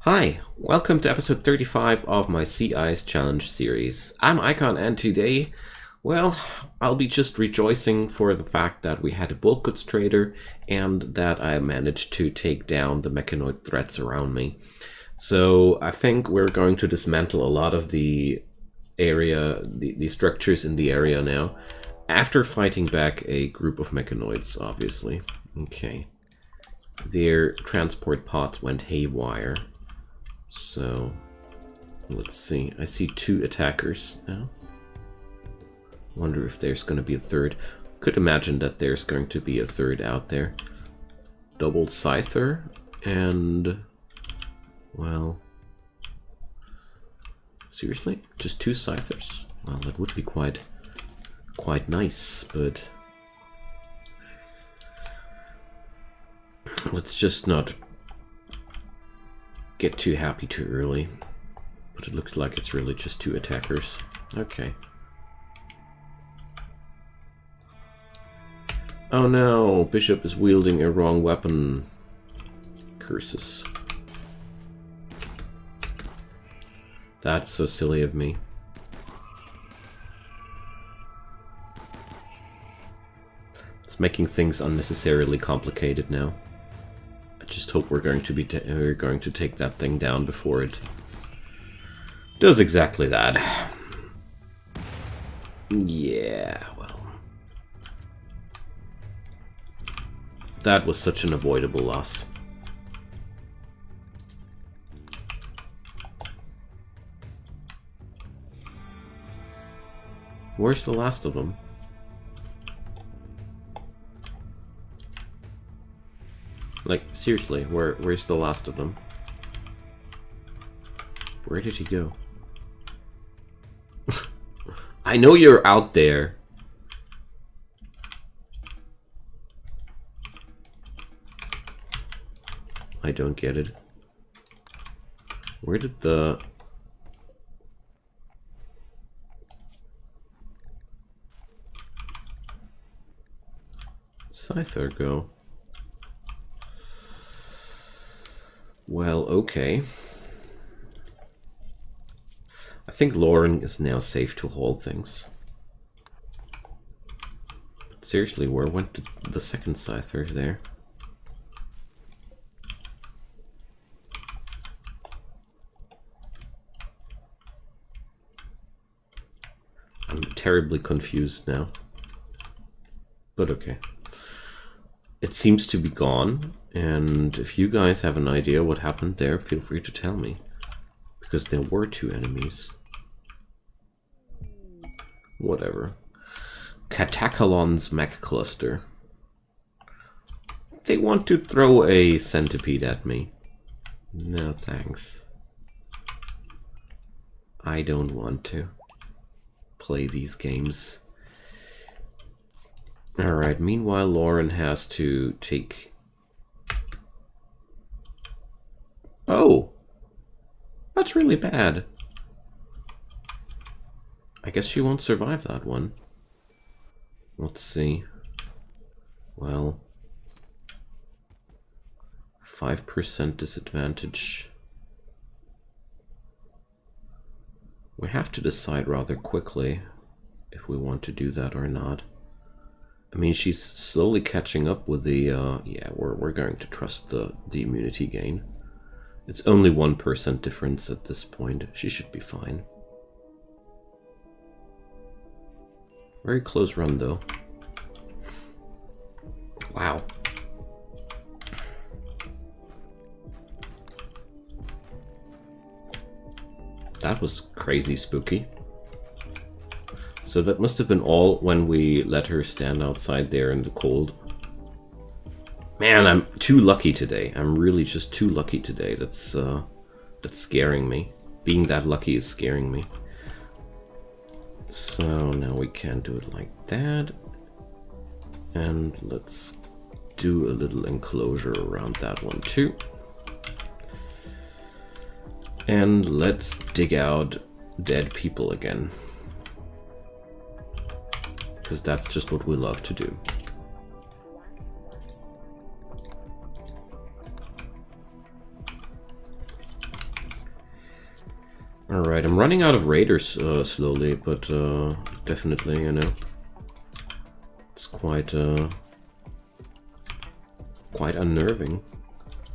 Hi, welcome to episode 35 of my Sea Ice Challenge series. I'm Icon, and today, well, I'll be just rejoicing for the fact that we had a bulk goods trader and that I managed to take down the Mechanoid threats around me. So I think we're going to dismantle a lot of the area, the structures in the area now, after fighting back a group of Mechanoids, obviously. Okay. Their transport pods went haywire. So, let's see. I see 2 attackers now. Wonder if there's going to be a third. Could imagine that there's going to be a third out there. Double Scyther and... well... seriously? Just 2 Scythers? Well, that would be quite nice, but... let's just not get too happy too early. But it looks like it's really just 2 attackers. Okay. Oh no, Bishop is wielding a wrong weapon. Curses. That's so silly of me. It's making things unnecessarily complicated now. I just hope we're going to take that thing down before it does exactly that. Yeah, well. That was such an avoidable loss. Where's the last of them? Like, seriously, where's the last of them? Where did he go? I know you're out there. I don't get it. Where did the... Scyther go? Well, okay. I think Lauren is now safe to hold things. But seriously, where went the second Scyther there? I'm terribly confused now. But okay. It seems to be gone. And if you guys have an idea what happened there, feel free to tell me. Because there were 2 enemies. Whatever. Catacalon's mech cluster. They want to throw a centipede at me. No thanks. I don't want to play these games. Alright, meanwhile Lauren has to take... oh! That's really bad. I guess she won't survive that one. Let's see. Well... 5% disadvantage. We have to decide rather quickly if we want to do that or not. I mean, she's slowly catching up with the... yeah, we're going to trust the immunity gain. It's only 1% difference at this point. She should be fine. Very close run, though. Wow. That was crazy spooky. So that must have been all when we let her stand outside there in the cold. Man, I'm too lucky today. I'm really just too lucky today. That's scaring me. Being that lucky is scaring me. So now we can do it like that. And let's do a little enclosure around that one too. And let's dig out dead people again. Because that's just what we love to do. Alright, I'm running out of raiders slowly, but definitely, you know, it's quite unnerving.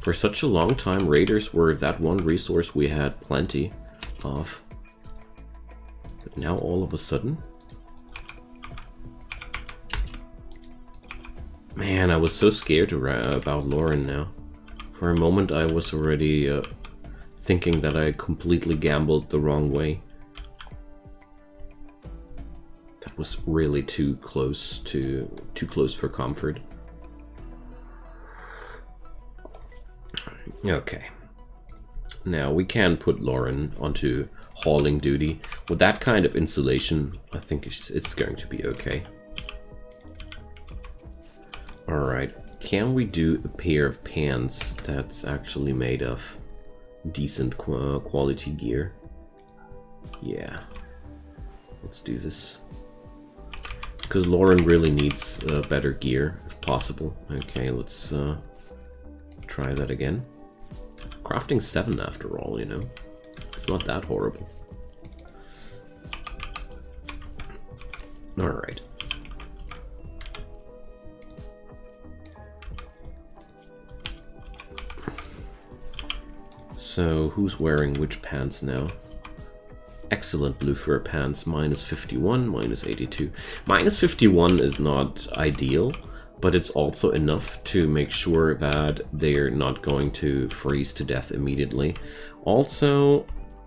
For such a long time, raiders were that one resource we had plenty of. But now all of a sudden... Man, I was so scared about Lauren now. For a moment I was already thinking that I completely gambled the wrong way. That was really too close for comfort. Okay. Now we can put Lauren onto hauling duty. With that kind of insulation, I think it's going to be okay. Alright, can we do a pair of pants that's actually made of decent quality gear? Yeah, let's do this. Because Lauren really needs better gear, if possible. Okay, let's try that again. Crafting 7 after all, you know. It's not that horrible. Alright. So, who's wearing which pants now? Excellent blue fur pants, minus 51, minus 82. Minus 51 is not ideal, but it's also enough to make sure that they're not going to freeze to death immediately. Also,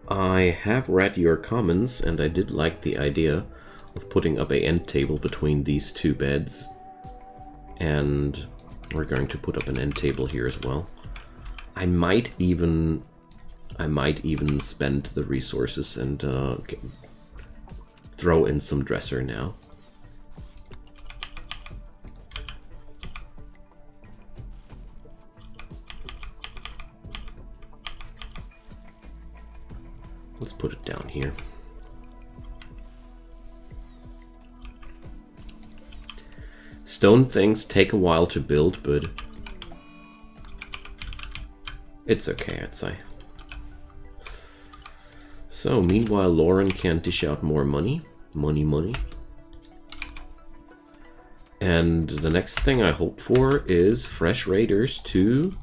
I have read your comments, and I did like the idea of putting up an end table between these two beds. And we're going to put up an end table here as well. I might even spend the resources and throw in some dresser now. Let's put it down here. Stone things take a while to build, but it's okay, I'd say. So, meanwhile, Lauren can dish out more money. Money. And the next thing I hope for is fresh raiders to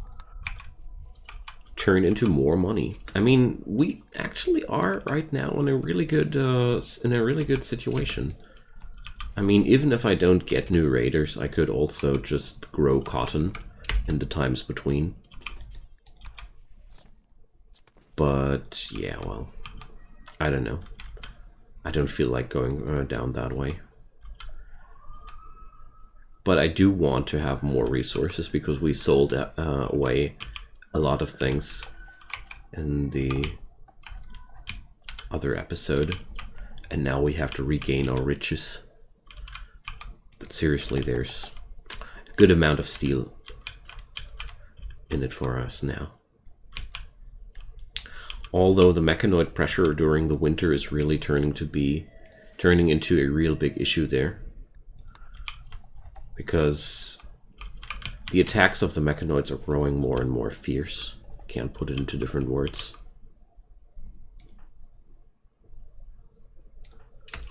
turn into more money. I mean, we actually are right now in a really good situation. I mean, even if I don't get new raiders, I could also just grow cotton in the times between. But yeah, well, I don't know. I don't feel like going down that way. But I do want to have more resources because we sold away a lot of things in the other episode. And now we have to regain our riches. But seriously, there's a good amount of steel in it for us now. Although the Mechanoid pressure during the winter is really turning into a real big issue there. Because the attacks of the Mechanoids are growing more and more fierce. Can't put it into different words.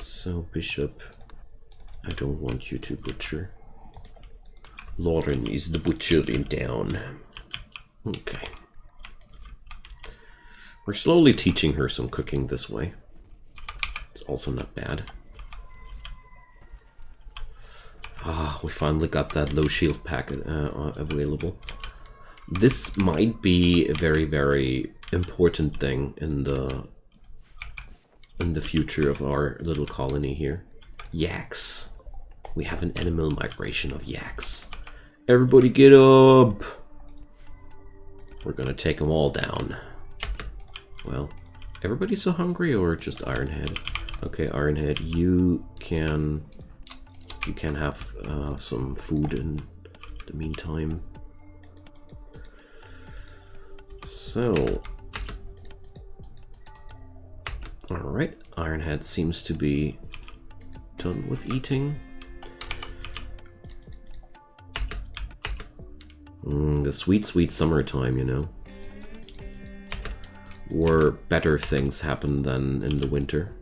So, Bishop, I don't want you to butcher. Lauren is the butcher in town. Okay. We're slowly teaching her some cooking this way. It's also not bad. Ah, we finally got that low shield packet available. This might be a very, very important thing in the future of our little colony here. Yaks. We have an animal migration of yaks. Everybody get up! We're gonna take them all down. Well, everybody's so hungry, or just Ironhead? Okay, Ironhead, you can have some food in the meantime. So, alright, Ironhead seems to be done with eating. The sweet, sweet summertime, you know. where better things happen than in the winter.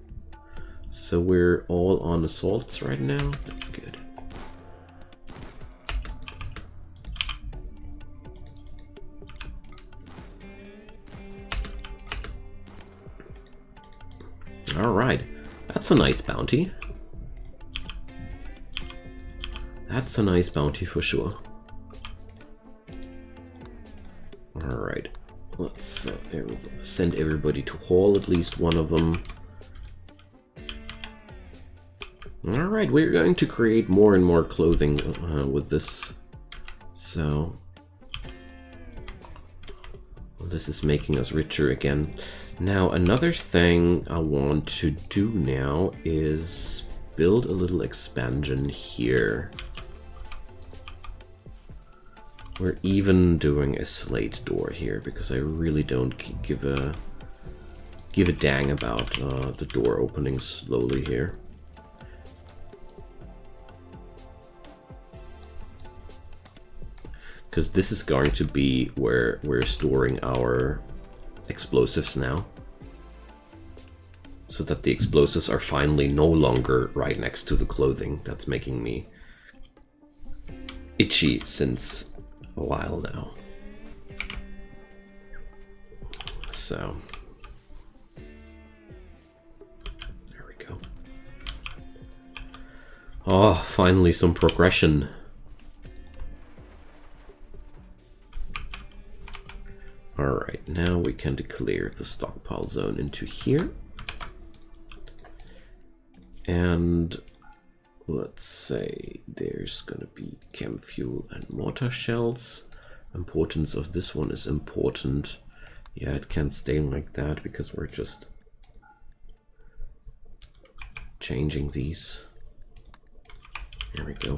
So we're all on assaults right now. That's good. Alright, that's a nice bounty. That's a nice bounty for sure. Alright, let's send everybody to haul at least one of them. Alright, we're going to create more and more clothing with this. So this is making us richer again. Now, another thing I want to do now is build a little expansion here. We're even doing a slate door here because I really don't give a dang about the door opening slowly here. Because this is going to be where we're storing our explosives now. So that the explosives are finally no longer right next to the clothing. That's making me itchy since a while now. So there we go. Oh, finally some progression. Alright, now we can declare the stockpile zone into here. And let's say there's gonna be chem fuel and mortar shells. Importance of this one is important. Yeah, it can't stay like that because we're just changing these. There we go.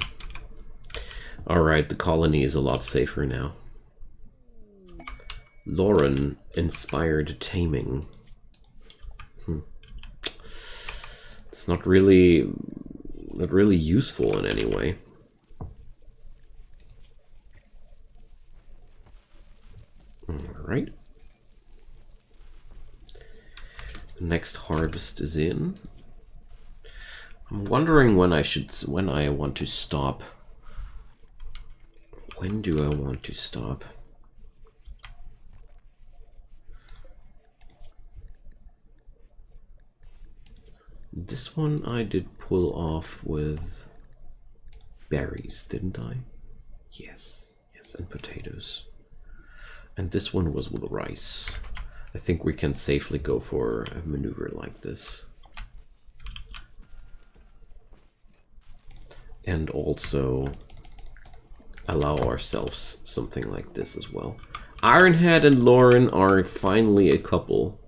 Alright, the colony is a lot safer now. Lauren inspired taming. It's not really useful in any way. All right. The next harvest is in. I'm wondering when I want to stop. When do I want to stop? This one I did pull off with berries, didn't I? Yes, yes, and potatoes. And this one was with rice. I think we can safely go for a maneuver like this. And also allow ourselves something like this as well. Ironhead and Lauren are finally a couple.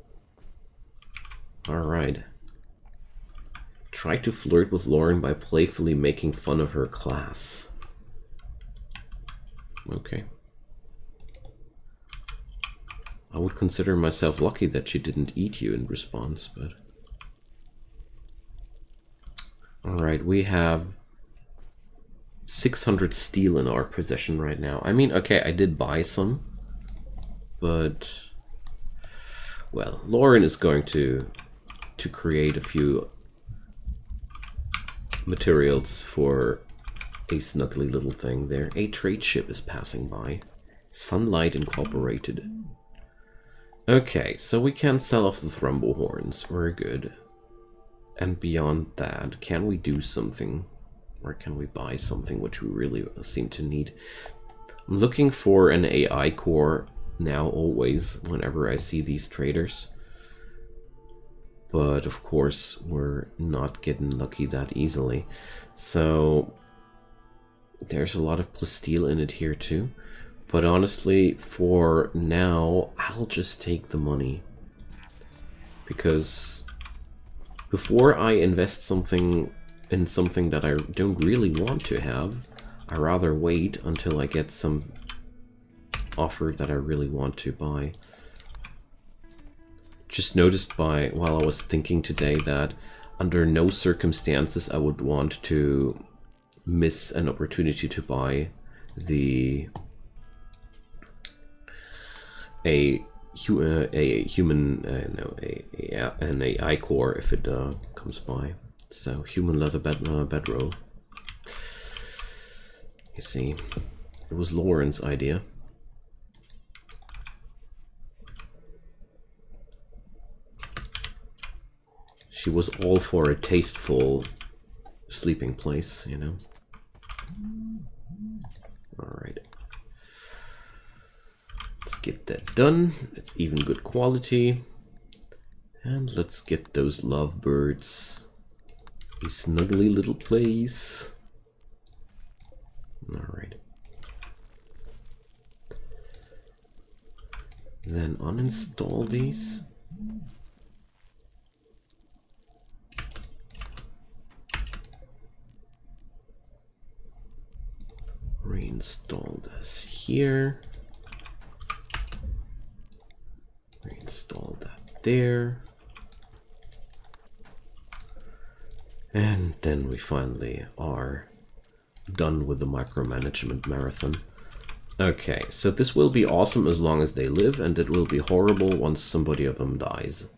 Alright. Try to flirt with Lauren by playfully making fun of her class. Okay. I would consider myself lucky that she didn't eat you in response, but... Alright, we have 600 steel in our possession right now. I mean, okay, I did buy some, but... Well, Lauren is going to create a few materials for a snuggly little thing there. A trade ship is passing by. Sunlight Incorporated. Okay, so we can sell off the Thrumbo horns. We're good. And beyond that, can we do something? Or can we buy something which we really seem to need? I'm looking for an AI core now always whenever I see these traders. But of course, we're not getting lucky that easily. So there's a lot of plasteel in it here too. But honestly, for now, I'll just take the money. Because before I invest something in something that I don't really want to have, I rather wait until I get some offer that I really want to buy. Just noticed while I was thinking today that under no circumstances I would want to miss an opportunity to buy a a human, no, an AI core if it comes by. So human leather bedroll. You see, it was Lauren's idea. She was all for a tasteful sleeping place, you know. All right. Let's get that done. It's even good quality. And let's get those lovebirds a snuggly little place. All right. Then uninstall these. Reinstall this here. Reinstall that there. And then we finally are done with the micromanagement marathon. Okay, so this will be awesome as long as they live, and it will be horrible once somebody of them dies.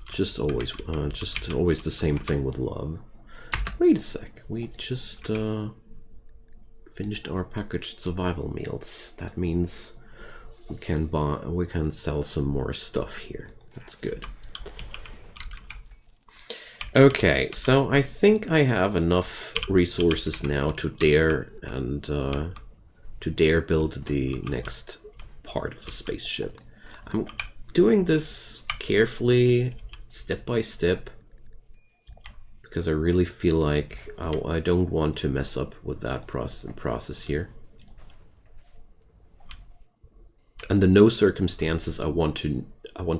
Just always the same thing with love. Wait a sec, we just finished our packaged survival meals. That means we can sell some more stuff here. That's good. Okay, so I think I have enough resources now to dare build the next part of the spaceship. I'm doing this carefully, step by step, because I really feel like I don't want to mess up with that process here. Under no circumstances I want to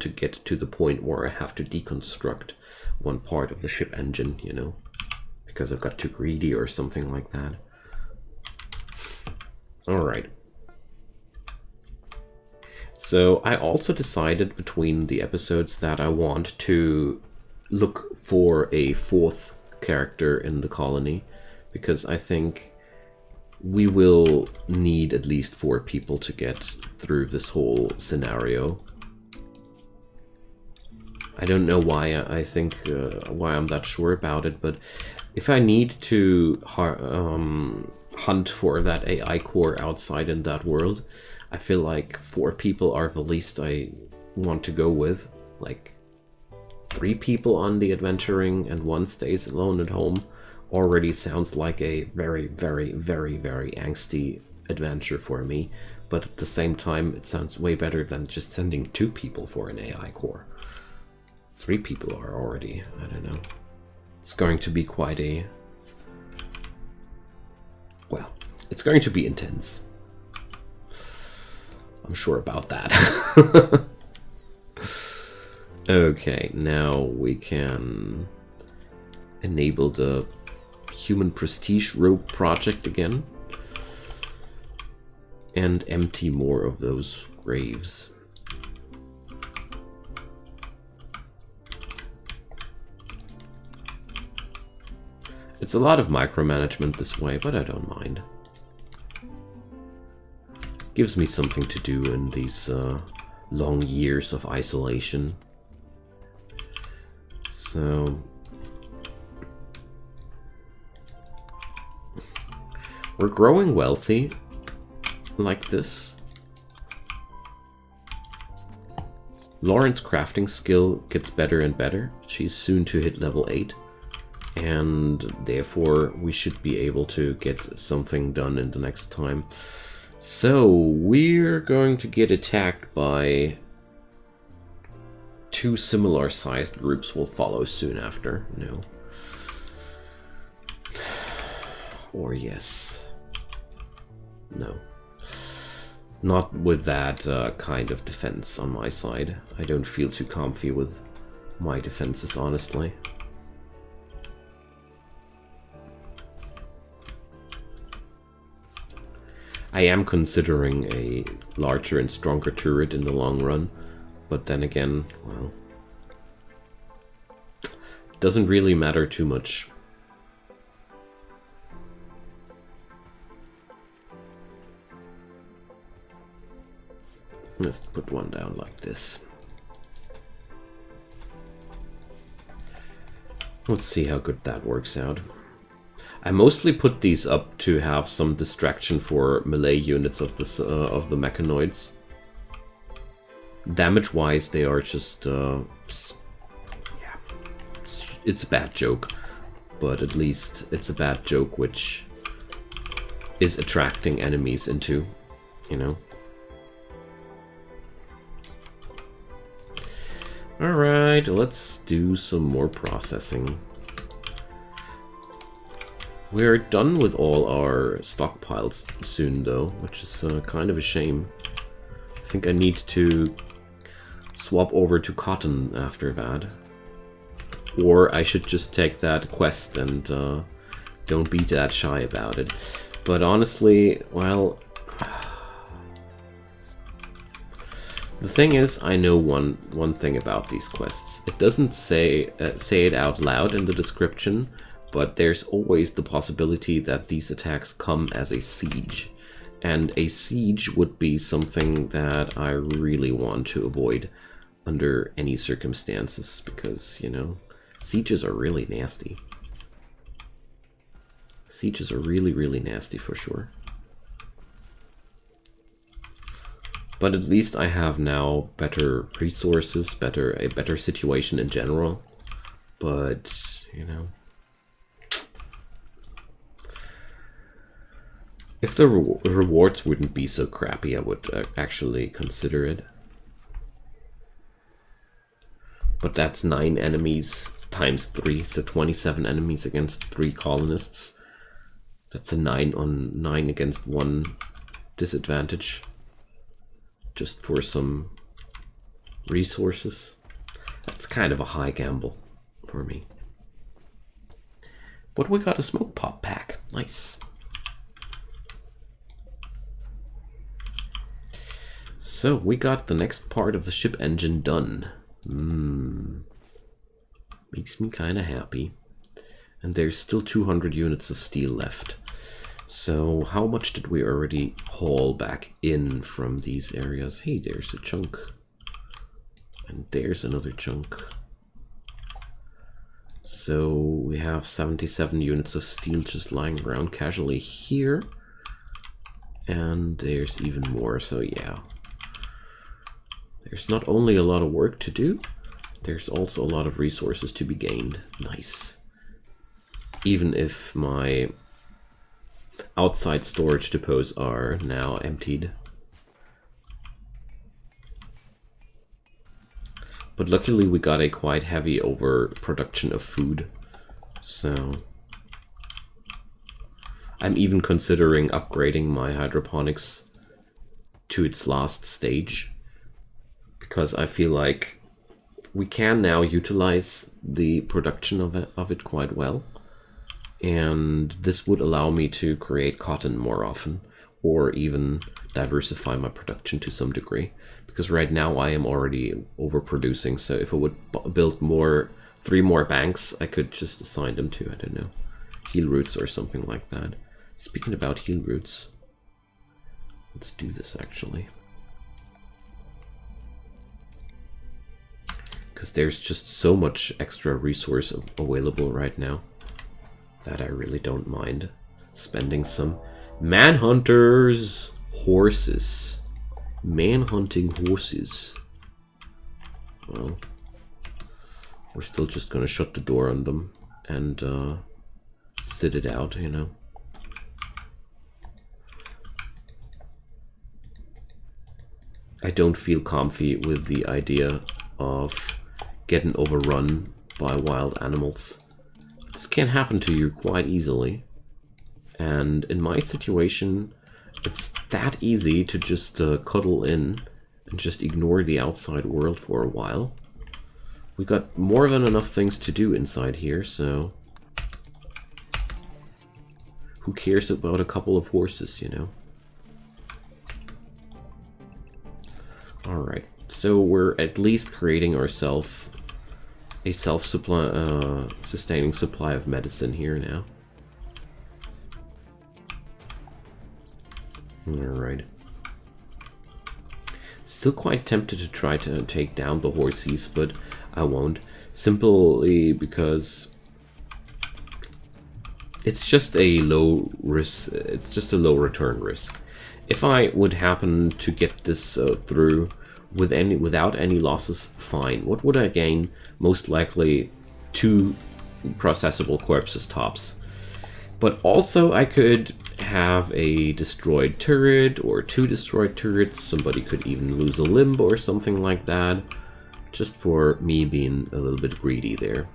get to the point where I have to deconstruct one part of the ship engine, you know, because I've got too greedy or something like that. All right. So I also decided between the episodes that I want to look for a fourth character in the colony, because I think we will need at least 4 people to get through this whole scenario. I don't know why why I'm that sure about it, but if I need to hunt for that AI core outside in that world, I feel like 4 people are the least I want to go with. Like 3 people on the adventuring and 1 stays alone at home already sounds like a very, very, very, very angsty adventure for me. But at the same time, it sounds way better than just sending 2 people for an AI core. 3 people are already, I don't know. It's going to be quite a... well, it's going to be intense. I'm sure about that. Okay, now we can enable the human prestige rope project again. And empty more of those graves. It's a lot of micromanagement this way, but I don't mind. Gives me something to do in these long years of isolation. So we're growing wealthy like this. Lauren's crafting skill gets better and better. She's soon to hit level 8. And therefore we should be able to get something done in the next time. So we're going to get attacked by 2 similar sized groups will follow soon after. No. Or yes. No. Not with that kind of defense on my side. I don't feel too comfy with my defenses, honestly. I am considering a larger and stronger turret in the long run, but then again, well, it doesn't really matter too much. Let's put one down like this. Let's see how good that works out. I mostly put these up to have some distraction for melee units of the Mechanoids. Damage-wise, they are just yeah, it's a bad joke, but at least it's a bad joke which is attracting enemies into, you know. Alright, let's do some more processing. We're done with all our stockpiles soon though, which is kind of a shame. I think I need to swap over to cotton after that. Or I should just take that quest and don't be that shy about it. But honestly, well... The thing is, I know one thing about these quests. It doesn't say it out loud in the description, but there's always the possibility that these attacks come as a siege. And a siege would be something that I really want to avoid under any circumstances, because, you know, sieges are really nasty. Sieges are really, really nasty for sure. But at least I have now better resources, a better situation in general. But, you know, if the rewards wouldn't be so crappy, I would actually consider it. But that's 9 enemies times 3, so 27 enemies against 3 colonists. That's a 9 on 9 against 1 disadvantage. Just for some resources. That's kind of a high gamble for me. But we got a smoke pop pack. Nice. So we got the next part of the ship engine done. Makes me kind of happy. And there's still 200 units of steel left. So how much did we already haul back in from these areas? Hey, there's a chunk. And there's another chunk. So we have 77 units of steel just lying around casually here. And there's even more, so yeah. There's not only a lot of work to do, there's also a lot of resources to be gained. Nice. Even if my outside storage depots are now emptied. But luckily we got a quite heavy overproduction of food. So I'm even considering upgrading my hydroponics to its last stage. Because I feel like we can now utilize the production of it quite well. And this would allow me to create cotton more often, or even diversify my production to some degree. Because right now I am already overproducing, so if I would build 3 more banks, I could just assign them to, I don't know, heal roots or something like that. Speaking about heal roots, let's do this actually. Because there's just so much extra resource available right now that I really don't mind spending some. Manhunters! Horses. Man-hunting horses. Well, we're still just gonna shut the door on them and sit it out, you know. I don't feel comfy with the idea of getting overrun by wild animals. This can happen to you quite easily, and in my situation it's that easy to just cuddle in and just ignore the outside world for a while. We got more than enough things to do inside here, so who cares about a couple of horses, you know? Alright, so we're at least creating ourselves a sustaining supply of medicine here now. Alright. Still quite tempted to try to take down the horsies, but I won't. Simply because it's just a low risk, it's just a low return risk. If I would happen to get this through without any losses, fine. What would I gain? Most likely 2 processable corpses tops. But also I could have a destroyed turret or 2 destroyed turrets. Somebody could even lose a limb or something like that. Just for me being a little bit greedy there.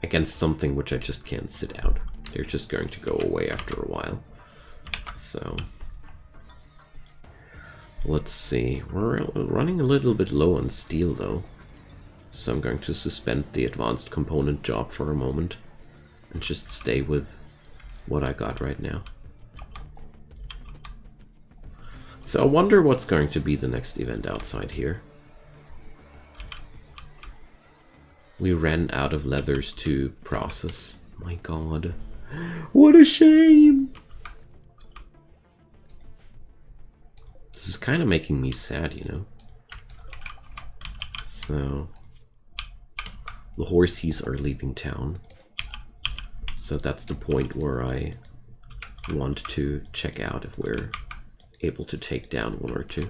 Against something which I just can't sit out. They're just going to go away after a while. So let's see. We're running a little bit low on steel though. So I'm going to suspend the advanced component job for a moment. And just stay with what I got right now. So I wonder what's going to be the next event outside here. We ran out of leathers to process. My god. What a shame! This is kind of making me sad, you know. So the horsies are leaving town. So that's the point where I want to check out if we're able to take down 1 or 2.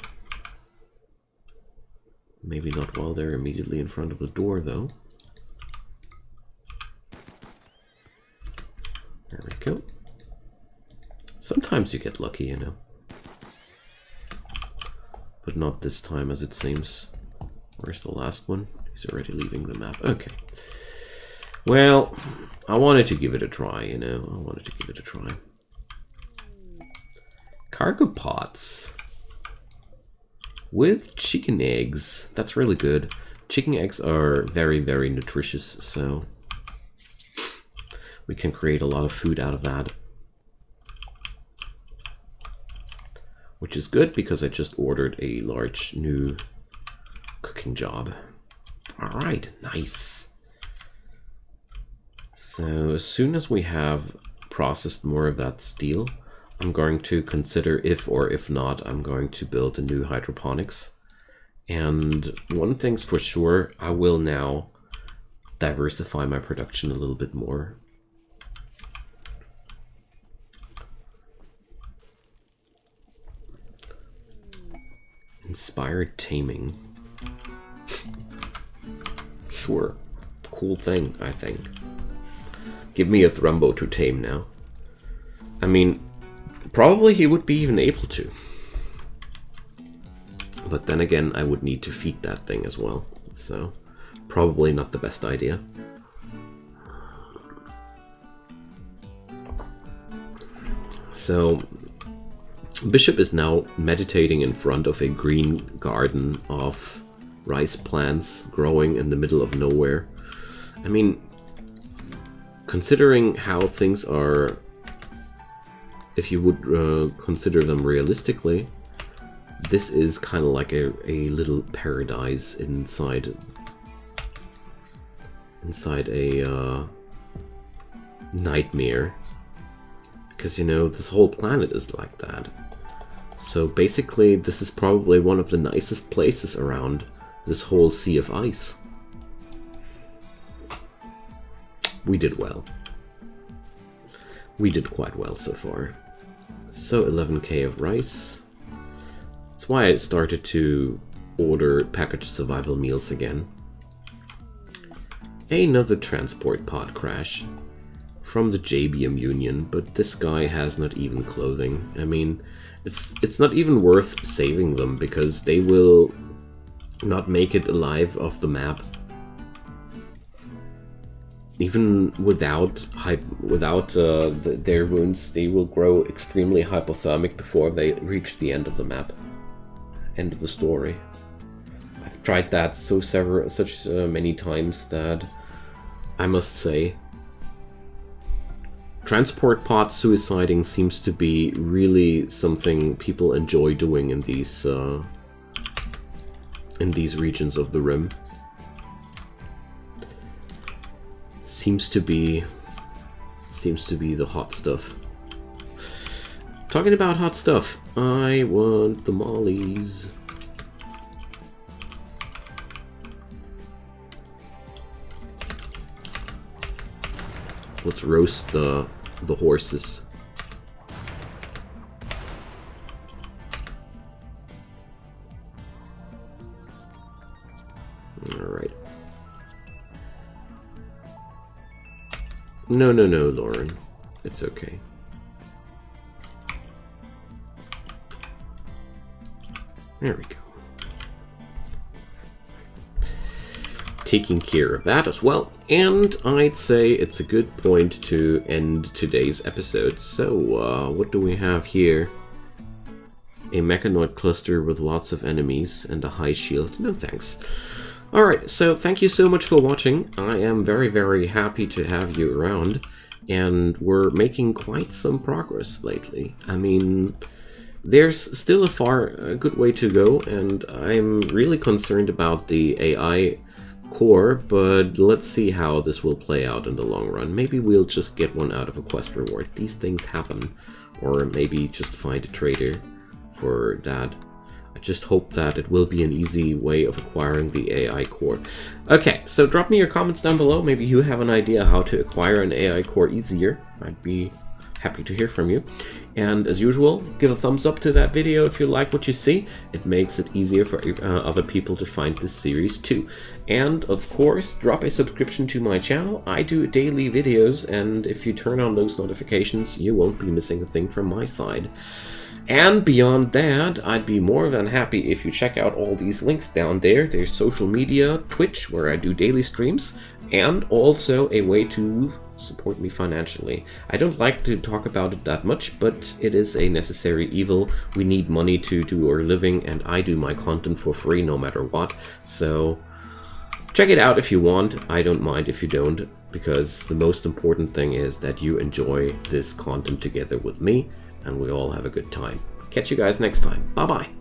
Maybe not while they're immediately in front of the door, though. There we go. Sometimes you get lucky, you know. But not this time, as it seems. Where's the last one? He's already leaving the map. Okay. Well, I wanted to give it a try, you know. I wanted to give it a try. Cargo pots. With chicken eggs. That's really good. Chicken eggs are very, very nutritious, so we can create a lot of food out of that. Which is good because I just ordered a large new cooking job. Alright, nice. So as soon as we have processed more of that steel, I'm going to consider if or if not I'm going to build a new hydroponics. And one thing's for sure, I will now diversify my production a little bit more. Inspired taming. Sure. Cool thing, I think. Give me a Thrumbo to tame now. I mean, probably he would be even able to. But then again, I would need to feed that thing as well. So, probably not the best idea. So, Bishop is now meditating in front of a green garden of rice plants growing in the middle of nowhere. I mean, considering how things are, if you would consider them realistically, this is kind of like a little paradise inside a nightmare. Because, you know, this whole planet is like that. So basically, this is probably one of the nicest places around this whole sea of ice. We did well. We did quite well so far. So 11k of rice. That's why I started to order packaged survival meals again. Another transport pod crash from the JBM Union, but this guy has not even clothing. I mean, it's not even worth saving them because they will not make it alive off the map. Even without their wounds, they will grow extremely hypothermic before they reach the end of the map, end of the story. I've tried that such many times that I must say, transport pod suiciding seems to be really something people enjoy doing in these regions of the Rim. Seems to be the hot stuff. Talking about hot stuff, I want the mollies. Let's roast the horses. Alright. No, Lauren. It's okay. There we go. Taking care of that as well. And I'd say it's a good point to end today's episode. So, what do we have here? A Mechanoid cluster with lots of enemies and a high shield. No thanks. Alright, so thank you so much for watching. I am very, very happy to have you around. And we're making quite some progress lately. I mean, there's still a good way to go, and I'm really concerned about the AI core, but let's see how this will play out in the long run. Maybe we'll just get one out of a quest reward. These things happen. Or maybe just find a trader for that. I just hope that it will be an easy way of acquiring the AI core. Okay, so drop me your comments down below. Maybe you have an idea how to acquire an AI core easier. I'd be happy to hear from you. And as usual, give a thumbs up to that video if you like what you see. It makes it easier for other people to find this series too. And of course, drop a subscription to my channel. I do daily videos, and if you turn on those notifications, you won't be missing a thing from my side. And beyond that, I'd be more than happy if you check out all these links down there. There's social media, Twitch, where I do daily streams, and also a way to support me financially. I don't like to talk about it that much, but it is a necessary evil. We need money to do our living, and I do my content for free no matter what. So check it out if you want. I don't mind if you don't, because the most important thing is that you enjoy this content together with me, and we all have a good time. Catch you guys next time. Bye-bye.